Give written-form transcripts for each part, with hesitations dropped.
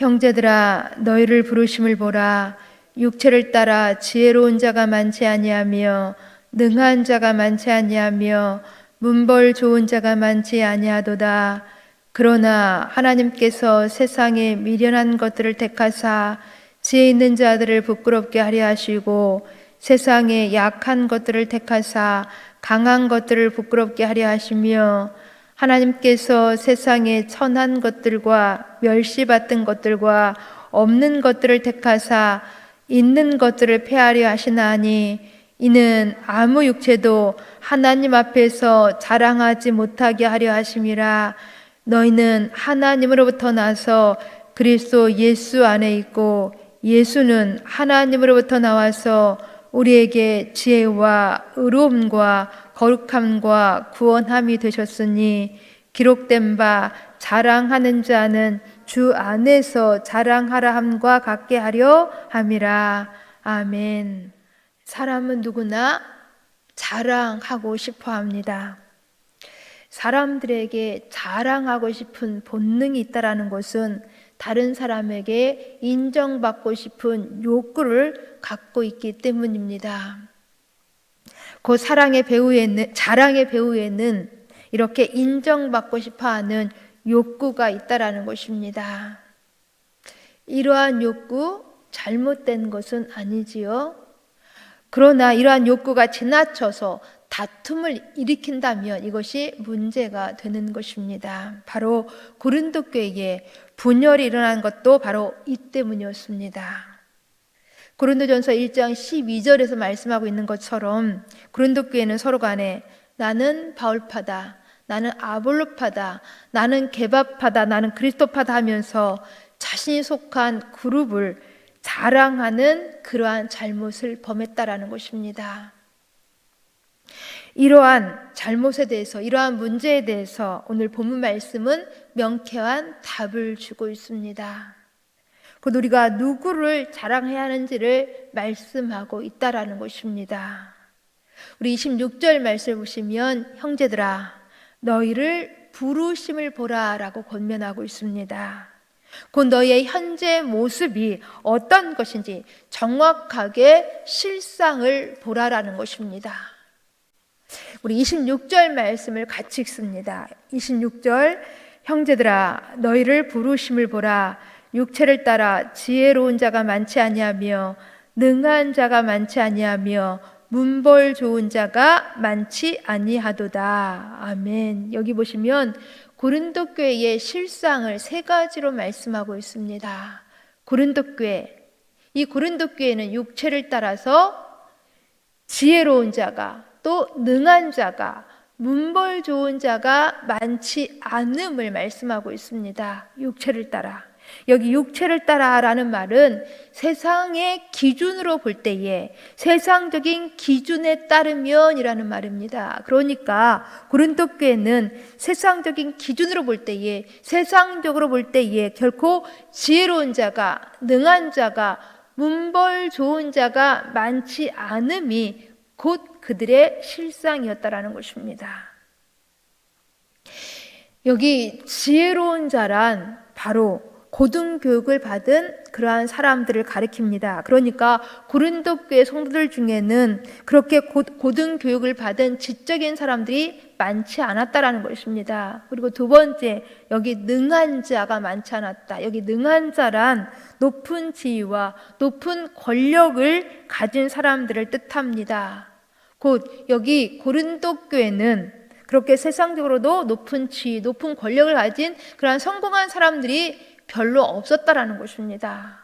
형제들아 너희를 부르심을 보라. 육체를 따라 지혜로운 자가 많지 아니하며 능한 자가 많지 아니하며 문벌 좋은 자가 많지 아니하도다. 그러나 하나님께서 세상에 미련한 것들을 택하사 지혜 있는 자들을 부끄럽게 하려 하시고 세상에 약한 것들을 택하사 강한 것들을 부끄럽게 하려 하시며 하나님께서 세상에 천한 것들과 멸시받던 것들과 없는 것들을 택하사 있는 것들을 폐하려 하시나니 이는 아무 육체도 하나님 앞에서 자랑하지 못하게 하려 하심이라. 너희는 하나님으로부터 나서 그리스도 예수 안에 있고 예수는 하나님으로부터 나와서 우리에게 지혜와 의로움과 거룩함과 구원함이 되셨으니 기록된 바 자랑하는 자는 주 안에서 자랑하라 함과 같게 하려 함이라. 아멘. 사람은 누구나 자랑하고 싶어 합니다. 사람들에게 자랑하고 싶은 본능이 있다라는 것은 다른 사람에게 인정받고 싶은 욕구를 갖고 있기 때문입니다. 그 자랑의 배후에는 이렇게 인정받고 싶어하는 욕구가 있다라는 것입니다. 이러한 욕구 잘못된 것은 아니지요. 그러나 이러한 욕구가 지나쳐서 다툼을 일으킨다면 이것이 문제가 되는 것입니다. 바로 고린도 교회에 분열이 일어난 것도 바로 이 때문이었습니다. 고린도전서 1장 12절에서 말씀하고 있는 것처럼 고린도 교회는 서로 간에 나는 바울파다, 나는 아볼로파다, 나는 게바파다, 나는 그리스도파다 하면서 자신이 속한 그룹을 자랑하는 그러한 잘못을 범했다라는 것입니다. 이러한 잘못에 대해서, 이러한 문제에 대해서 오늘 본문 말씀은 명쾌한 답을 주고 있습니다. 곧 우리가 누구를 자랑해야 하는지를 말씀하고 있다라는 것입니다. 우리 26절 말씀을 보시면 형제들아 너희를 부르심을 보라 라고 권면하고 있습니다. 곧 너희의 현재 모습이 어떤 것인지 정확하게 실상을 보라라는 것입니다. 우리 26절 말씀을 같이 읽습니다. 26절 형제들아 너희를 부르심을 보라. 육체를 따라 지혜로운 자가 많지 아니하며 능한 자가 많지 아니하며 문벌 좋은 자가 많지 아니하도다. 아멘. 여기 보시면 고린도 교회의 실상을 세 가지로 말씀하고 있습니다. 고린도 교회, 이 고린도 교회는 육체를 따라서 지혜로운 자가 또 능한 자가 문벌 좋은 자가 많지 않음을 말씀하고 있습니다. 육체를 따라. 여기 육체를 따라라는 말은 세상의 기준으로 볼 때에 세상적인 기준에 따르면이라는 말입니다. 그러니까 고린도 교회는 세상적인 기준으로 볼 때에 세상적으로 볼 때에 결코 지혜로운 자가 능한 자가 문벌 좋은 자가 많지 않음이 곧 그들의 실상이었다라는 것입니다. 여기 지혜로운 자란 바로 고등교육을 받은 그러한 사람들을 가리킵니다. 그러니까 고린도 교회 성도들 중에는 그렇게 고등교육을 받은 지적인 사람들이 많지 않았다라는 것입니다. 그리고 두 번째, 여기 능한 자가 많지 않았다. 여기 능한 자란 높은 지위와 높은 권력을 가진 사람들을 뜻합니다. 곧 여기 고린도 교회는 그렇게 세상적으로도 높은 지위, 높은 권력을 가진 그러한 성공한 사람들이 별로 없었다라는 것입니다.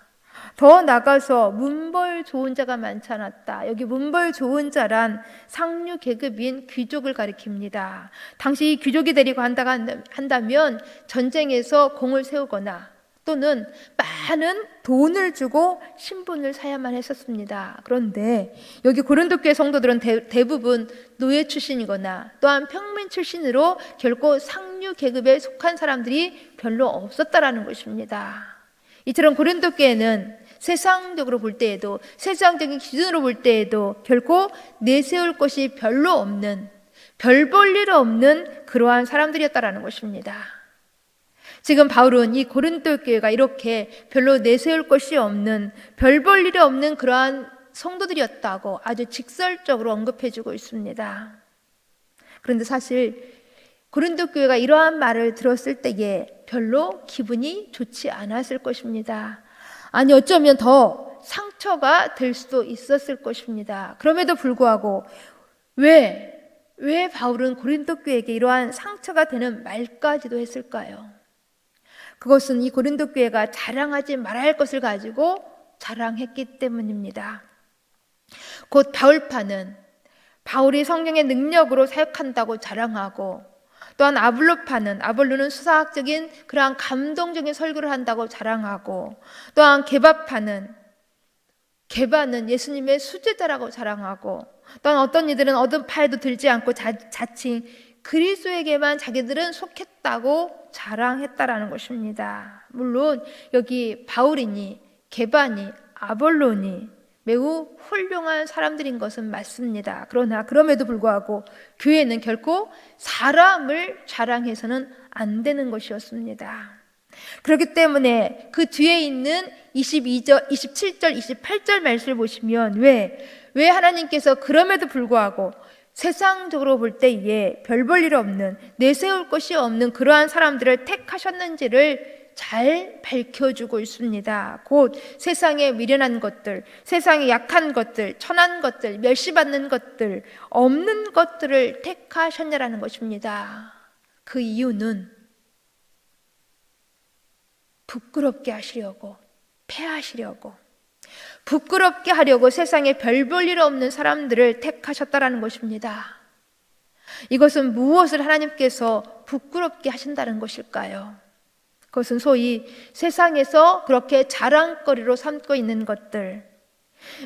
더 나가서 문벌 좋은 자가 많지 않았다. 여기 문벌 좋은 자란 상류 계급인 귀족을 가리킵니다. 당시 귀족이 되려고 한다면 전쟁에서 공을 세우거나 또는 많은 돈을 주고 신분을 사야만 했었습니다. 그런데 여기 고린도 교회 성도들은 대부분 노예 출신이거나 또한 평민 출신으로 결코 상류 계급에 속한 사람들이 별로 없었다라는 것입니다. 이처럼 고린도 교회는 세상적으로 볼 때에도 세상적인 기준으로 볼 때에도 결코 내세울 것이 별로 없는 별 볼 일 없는 그러한 사람들이었다라는 것입니다. 지금 바울은 이 고린도 교회가 이렇게 별로 내세울 것이 없는, 별 볼 일이 없는 그러한 성도들이었다고 아주 직설적으로 언급해주고 있습니다. 그런데 사실 고린도 교회가 이러한 말을 들었을 때에 별로 기분이 좋지 않았을 것입니다. 아니, 어쩌면 더 상처가 될 수도 있었을 것입니다. 그럼에도 불구하고 왜 바울은 고린도 교회에게 이러한 상처가 되는 말까지도 했을까요? 그것은 이 고린도 교회가 자랑하지 말아야 할 것을 가지고 자랑했기 때문입니다. 곧 바울파는 바울이 성령의 능력으로 사역한다고 자랑하고, 또한 아볼로는 수사학적인 그러한 감동적인 설교를 한다고 자랑하고, 또한 게바는 예수님의 수제자라고 자랑하고, 또한 어떤 이들은 어떤 파에도 들지 않고 자칭 그리스도에게만 자기들은 속했다고 자랑했다라는 것입니다. 물론 여기 바울이니 게바니 아볼로니 매우 훌륭한 사람들인 것은 맞습니다. 그러나 그럼에도 불구하고 교회는 결코 사람을 자랑해서는 안 되는 것이었습니다. 그렇기 때문에 그 뒤에 있는 22절, 27절, 28절 말씀을 보시면 왜 하나님께서 그럼에도 불구하고 세상적으로 볼 때에 별 볼 일 없는, 내세울 것이 없는 그러한 사람들을 택하셨는지를 잘 밝혀주고 있습니다. 곧 세상에 미련한 것들, 세상에 약한 것들, 천한 것들, 멸시받는 것들, 없는 것들을 택하셨냐라는 것입니다. 그 이유는 부끄럽게 하시려고, 패하시려고, 부끄럽게 하려고 세상에 별 볼 일 없는 사람들을 택하셨다라는 것입니다. 이것은 무엇을 하나님께서 부끄럽게 하신다는 것일까요? 그것은 소위 세상에서 그렇게 자랑거리로 삼고 있는 것들,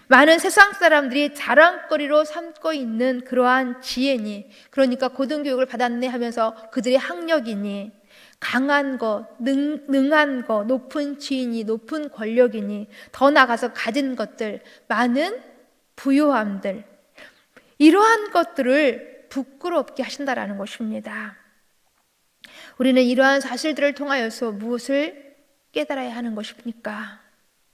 많은 세상 사람들이 자랑거리로 삼고 있는 그러한 지혜니, 그러니까 고등교육을 받았네 하면서 그들의 학력이니, 강한 것, 능한 것, 높은 지위니, 높은 권력이니, 더 나아가서 가진 것들, 많은 부요함들, 이러한 것들을 부끄럽게 하신다라는 것입니다. 우리는 이러한 사실들을 통하여서 무엇을 깨달아야 하는 것입니까?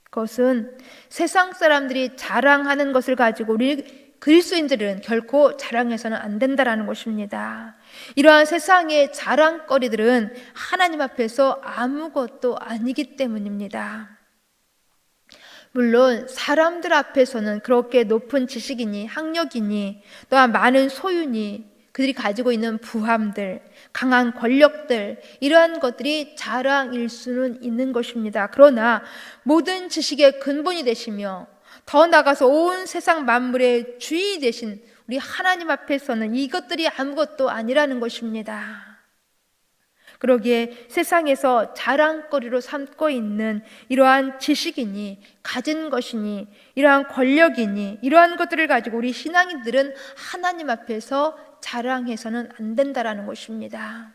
그것은 세상 사람들이 자랑하는 것을 가지고 우리 그리스도인들은 결코 자랑해서는 안 된다라는 것입니다. 이러한 세상의 자랑거리들은 하나님 앞에서 아무것도 아니기 때문입니다. 물론 사람들 앞에서는 그렇게 높은 지식이니 학력이니 또한 많은 소유니 그들이 가지고 있는 부함들, 강한 권력들, 이러한 것들이 자랑일 수는 있는 것입니다. 그러나 모든 지식의 근본이 되시며 더 나아가서 온 세상 만물의 주인이 되신 우리 하나님 앞에서는 이것들이 아무것도 아니라는 것입니다. 그러기에 세상에서 자랑거리로 삼고 있는 이러한 지식이니 가진 것이니 이러한 권력이니 이러한 것들을 가지고 우리 신앙인들은 하나님 앞에서 자랑해서는 안 된다라는 것입니다.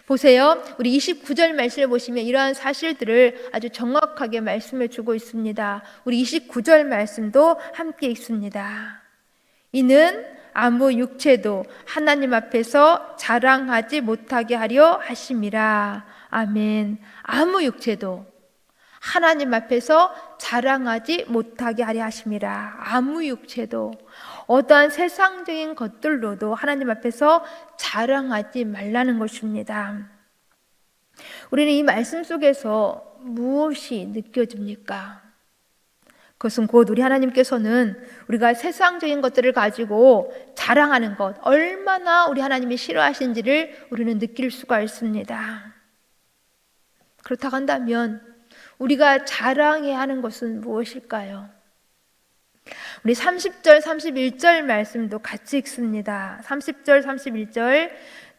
보세요. 우리 29절 말씀을 보시면 이러한 사실들을 아주 정확하게 말씀해 주고 있습니다. 우리 29절 말씀도 함께 읽습니다. 이는 아무 육체도 하나님 앞에서 자랑하지 못하게 하려 하심이라. 아멘. 아무 육체도 하나님 앞에서 자랑하지 못하게 하려 하심이라. 아무 육체도 어떠한 세상적인 것들로도 하나님 앞에서 자랑하지 말라는 것입니다. 우리는 이 말씀 속에서 무엇이 느껴집니까? 그것은 곧 우리 하나님께서는 우리가 세상적인 것들을 가지고 자랑하는 것, 얼마나 우리 하나님이 싫어하시는지를 우리는 느낄 수가 있습니다. 그렇다고 한다면 우리가 자랑해야 하는 것은 무엇일까요? 우리 30절, 31절 말씀도 같이 읽습니다. 30절, 31절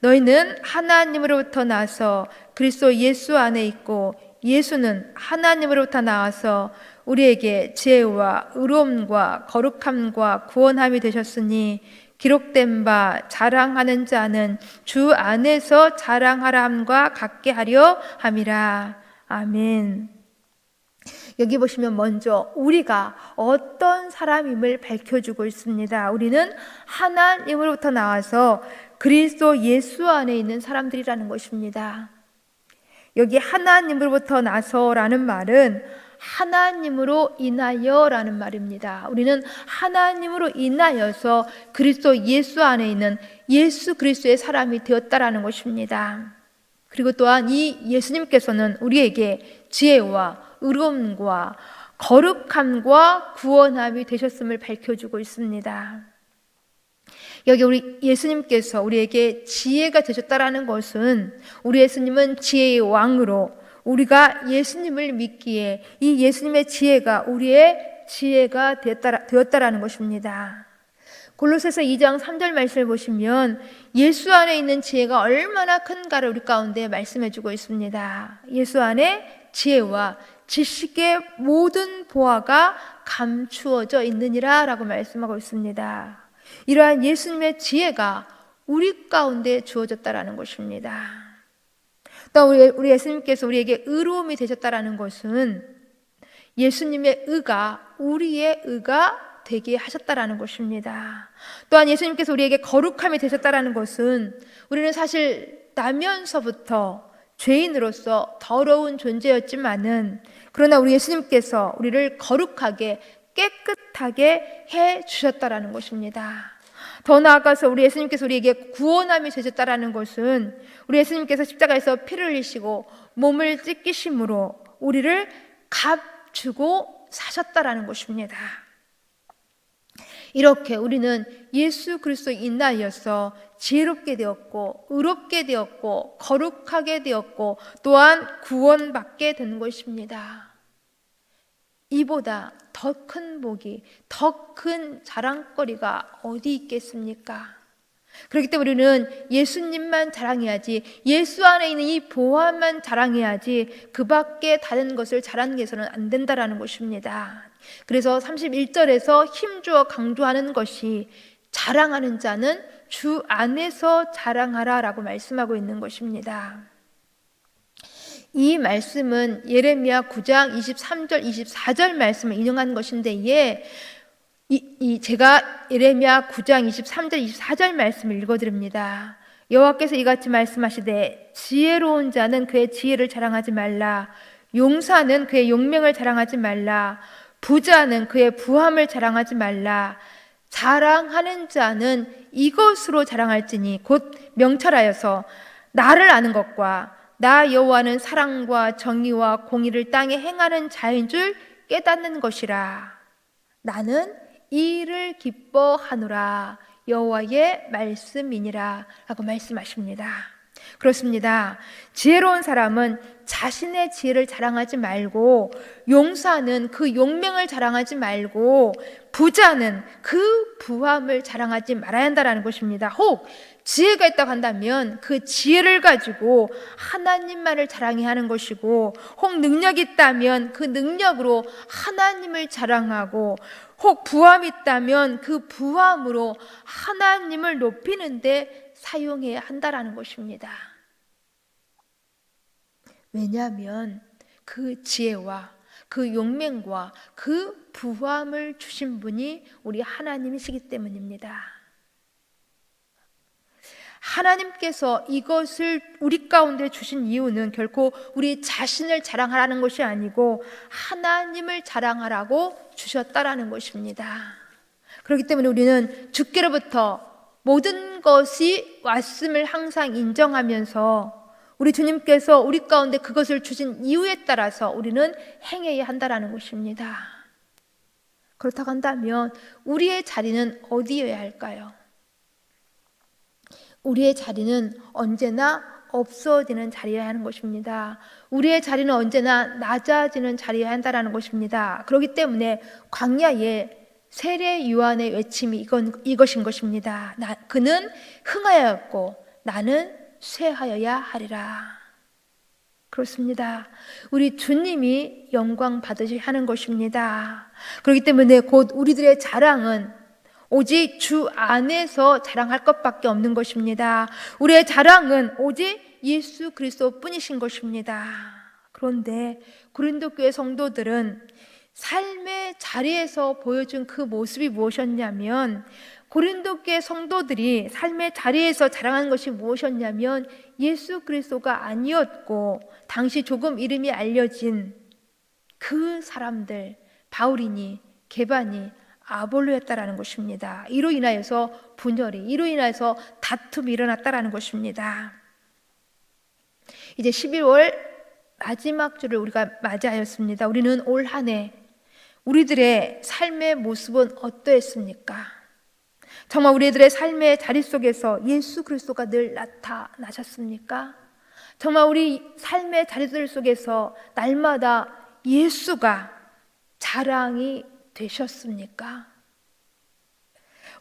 너희는 하나님으로부터 나서 그리스도 예수 안에 있고 예수는 하나님으로부터 나와서 우리에게 지혜와 의로움과 거룩함과 구원함이 되셨으니 기록된 바 자랑하는 자는 주 안에서 자랑하라 함과 같게 하려 함이라. 아멘. 여기 보시면 먼저 우리가 어떤 사람임을 밝혀주고 있습니다. 우리는 하나님으로부터 나와서 그리스도 예수 안에 있는 사람들이라는 것입니다. 여기 하나님으로부터 나서라는 말은 하나님으로 인하여라는 말입니다. 우리는 하나님으로 인하여서 그리스도 예수 안에 있는 예수 그리스도의 사람이 되었다라는 것입니다. 그리고 또한 이 예수님께서는 우리에게 지혜와 의로움과 거룩함과 구원함이 되셨음을 밝혀주고 있습니다. 여기 우리 예수님께서 우리에게 지혜가 되셨다라는 것은 우리 예수님은 지혜의 왕으로 우리가 예수님을 믿기에 이 예수님의 지혜가 우리의 지혜가 되었다라는 것입니다. 골로새서 2장 3절 말씀을 보시면 예수 안에 있는 지혜가 얼마나 큰가를 우리 가운데 말씀해주고 있습니다. 예수 안에 지혜와 지식의 모든 보화가 감추어져 있느니라 라고 말씀하고 있습니다. 이러한 예수님의 지혜가 우리 가운데 주어졌다라는 것입니다. 또 우리 예수님께서 우리에게 의로움이 되셨다라는 것은 예수님의 의가 우리의 의가 되게 하셨다라는 것입니다. 또한 예수님께서 우리에게 거룩함이 되셨다라는 것은 우리는 사실 나면서부터 죄인으로서 더러운 존재였지만은 그러나 우리 예수님께서 우리를 거룩하게 깨끗하게 해 주셨다라는 것입니다. 더 나아가서 우리 예수님께서 우리에게 구원함이 되셨다라는 것은 우리 예수님께서 십자가에서 피를 흘리시고 몸을 찢기심으로 우리를 값주고 사셨다라는 것입니다. 이렇게 우리는 예수 그리스도 인하여서 지혜롭게 되었고 의롭게 되었고 거룩하게 되었고 또한 구원받게 된 것입니다. 이보다 더 큰 복이, 더 큰 자랑거리가 어디 있겠습니까? 그렇기 때문에 우리는 예수님만 자랑해야지, 예수 안에 있는 이 보화만 자랑해야지 그 밖에 다른 것을 자랑하는 게서는 안 된다라는 것입니다. 그래서 31절에서 힘주어 강조하는 것이 자랑하는 자는 주 안에서 자랑하라 라고 말씀하고 있는 것입니다. 이 말씀은 예레미야 9장 23절 24절 말씀을 인용한 것인데 제가 예레미야 9장 23절 24절 말씀을 읽어드립니다. 여호와께서 이같이 말씀하시되 지혜로운 자는 그의 지혜를 자랑하지 말라. 용사는 그의 용맹을 자랑하지 말라. 부자는 그의 부함을 자랑하지 말라. 자랑하는 자는 이것으로 자랑할지니 곧 명철하여서 나를 아는 것과 나 여호와는 사랑과 정의와 공의를 땅에 행하는 자인 줄 깨닫는 것이라. 나는 이를 기뻐하노라. 여호와의 말씀이니라 라고 말씀하십니다. 그렇습니다. 지혜로운 사람은 자신의 지혜를 자랑하지 말고, 용사는 그 용맹을 자랑하지 말고, 부자는 그 부함을 자랑하지 말아야 한다는 것입니다. 혹 지혜가 있다고 한다면 그 지혜를 가지고 하나님만을 자랑해야 하는 것이고, 혹 능력이 있다면 그 능력으로 하나님을 자랑하고, 혹 부함이 있다면 그 부함으로 하나님을 높이는 데 사용해야 한다는 것입니다. 왜냐하면 그 지혜와 그 용맹과 그 부함을 주신 분이 우리 하나님이시기 때문입니다. 하나님께서 이것을 우리 가운데 주신 이유는 결코 우리 자신을 자랑하라는 것이 아니고 하나님을 자랑하라고 주셨다라는 것입니다. 그렇기 때문에 우리는 주께로부터 모든 것이 왔음을 항상 인정하면서 우리 주님께서 우리 가운데 그것을 주신 이유에 따라서 우리는 행해야 한다라는 것입니다. 그렇다고 한다면 우리의 자리는 어디여야 할까요? 우리의 자리는 언제나 없어지는 자리여야 하는 것입니다. 우리의 자리는 언제나 낮아지는 자리여야 한다는 것입니다. 그렇기 때문에 광야에 세례 요한의 외침이 이것인 것입니다. 그는 흥하였고 나는 쇠하여야 하리라. 그렇습니다. 우리 주님이 영광 받으셔야 하는 것입니다. 그렇기 때문에 곧 우리들의 자랑은 오직 주 안에서 자랑할 것밖에 없는 것입니다. 우리의 자랑은 오직 예수 그리스도 뿐이신 것입니다. 그런데 고린도 교회 성도들은 삶의 자리에서 보여준 그 모습이 무엇이었냐면, 고린도 교회 성도들이 삶의 자리에서 자랑한 것이 무엇이었냐면 예수 그리스도가 아니었고, 당시 조금 이름이 알려진 그 사람들, 바울이니 게바니 아볼로였다라는 것입니다. 이로 인하여서 분열이, 이로 인하여서 다툼이 일어났다라는 것입니다. 이제 11월 마지막 주를 우리가 맞이하였습니다. 우리는 올 한 해 우리들의 삶의 모습은 어떠했습니까? 정말 우리들의 삶의 자리 속에서 예수 그리스도가 늘 나타나셨습니까? 정말 우리 삶의 자리들 속에서 날마다 예수가 자랑이 되셨습니까?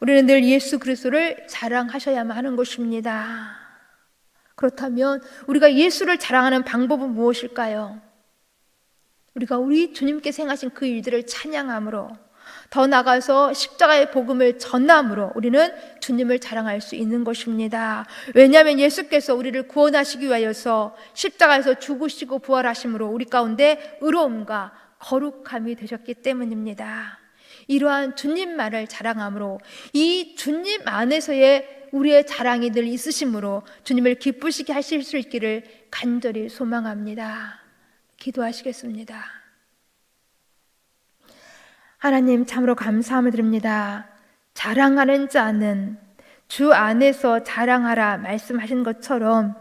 우리는 늘 예수 그리스도를 자랑하셔야만 하는 것입니다. 그렇다면 우리가 예수를 자랑하는 방법은 무엇일까요? 우리가 우리 주님께서 행하신 그 일들을 찬양함으로, 더 나아가서 십자가의 복음을 전함으로 우리는 주님을 자랑할 수 있는 것입니다. 왜냐하면 예수께서 우리를 구원하시기 위하여서 십자가에서 죽으시고 부활하심으로 우리 가운데 의로움과 거룩함이 되셨기 때문입니다. 이러한 주님만을 자랑함으로, 이 주님 안에서의 우리의 자랑이 늘 있으심으로 주님을 기쁘시게 하실 수 있기를 간절히 소망합니다. 기도하시겠습니다. 하나님, 참으로 감사함을 드립니다. 자랑하는 자는 주 안에서 자랑하라 말씀하신 것처럼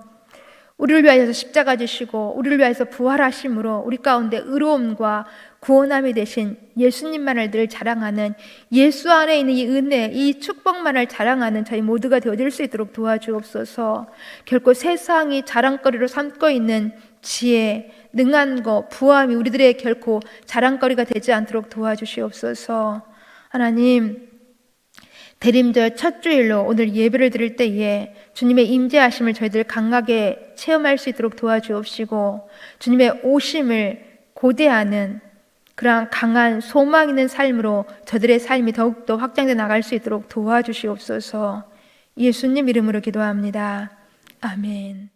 우리를 위하여서 십자가 지시고 우리를 위하여서 부활하심으로 우리 가운데 의로움과 구원함이 되신 예수님만을 늘 자랑하는, 예수 안에 있는 이 은혜, 이 축복만을 자랑하는 저희 모두가 되어질 수 있도록 도와주옵소서. 결코 세상이 자랑거리로 삼고 있는 지혜, 능한 것, 부함이 우리들의 결코 자랑거리가 되지 않도록 도와주시옵소서. 하나님, 대림절 첫 주일로 오늘 예배를 드릴 때에 주님의 임재하심을 저희들 강하게 체험할 수 있도록 도와주옵시고, 주님의 오심을 고대하는 그러한 강한 소망 있는 삶으로 저들의 삶이 더욱더 확장돼 나갈 수 있도록 도와주시옵소서. 예수님 이름으로 기도합니다. 아멘.